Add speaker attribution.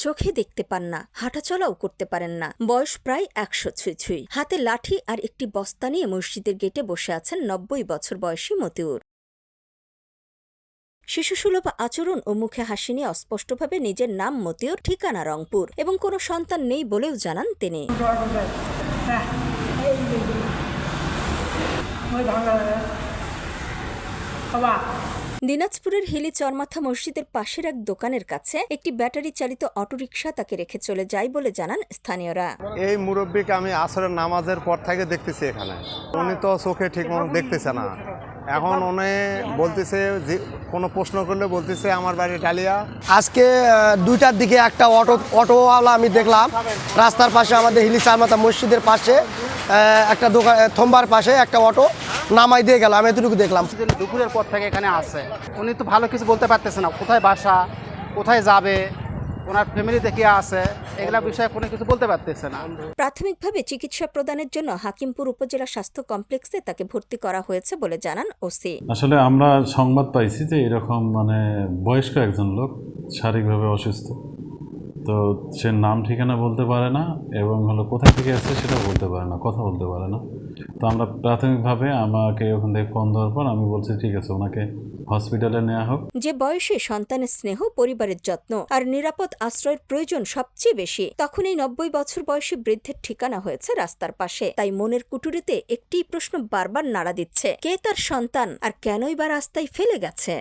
Speaker 1: চোখে দেখতে পান না, হাঁটাচলাও করতে পারেন না, বয়স প্রায় ১০০ ছুঁই। হাতে লাঠি আর একটি বস্তা নিয়ে মসজিদের গেটে বসে আছেন ৯০ বছর বয়সী মতিউর। শিশুসুলভ আচরণ ও মুখে হাসি নিয়ে অস্পষ্টভাবে নিজের নাম মতিউর, ঠিকানা রংপুর এবং কোনো সন্তান নেই বলেও জানান তিনি। দিনাজপুরের হিলি চরমাথা মসজিদের পাশের এক দোকানের কাছে একটি ব্যাটারি চালিত অটোরিকশা তাকে রেখে চলে যায় বলে জানান স্থানীয়রা।
Speaker 2: এই মুরব্বীকে আমি আসরের নামাজের পর থেকে দেখতেছি এখানে, উনি তো চোখে ঠিক মতো দেখতেছে না। এখন উনি বলতেছে যে কোনো প্রশ্ন করলে বলতেছে আমার বাড়ি ডালিয়া।
Speaker 3: আজকে 2টার দিকে একটা অটোওয়ালা আমি দেখলাম রাস্তার পাশে, আমাদের হিলি চরমাথা মসজিদের পাশে একটা দোকান থম্বার পাশে একটা অটো নামাই দিয়ে গেল। আমি এতটুকু দেখলাম।
Speaker 4: দুপুরের পর থেকে এখানে আসে, উনি তো ভালো কিছু বলতে পারতেছে না, কোথায় বাসা, কোথায় যাবে, ওনার ফ্যামিলিতে কে আছে, এগুলা বিষয়ে কোনো কিছু বলতে পারতেছে না।
Speaker 1: প্রাথমিকভাবে চিকিৎসা প্রদানের জন্য হাকিমপুর উপজেলা স্বাস্থ্য কমপ্লেক্সে তাকে ভর্তি করা হয়েছে বলে জানান ওসি।
Speaker 5: আসলে আমরা সংবাদ পাইছি যে এরকম বয়স্ক একজন লোক শারীরিকভাবে অসুস্থ, তো সে নাম ঠিকানা বলতে পারে না এবং কোথায় থেকে আসছে সেটাও বলতে পারে না, কথা বলতে পারে না। তো আমরা প্রাথমিকভাবে আমাকে ওখান থেকে ফোন দেওয়ার পর আমি বলছি ঠিক আছে, ওনাকে হসপিটালে নেওয়া হোক।
Speaker 1: যে বয়সে সন্তানের স্নেহ, পরিবারের যত্ন আর নিরাপদ আশ্রয়ের প্রয়োজন সবচেয়ে বেশি, তখন এই ৯০ বছর বয়সী বৃদ্ধের ঠিকানা হয়েছে রাস্তার পাশে। তাই মনের কুটুরিতে একটি প্রশ্ন বারবার নাড়া দিচ্ছে, কে তার সন্তান আর কেনই বা রাস্তায় ফেলে গেছে।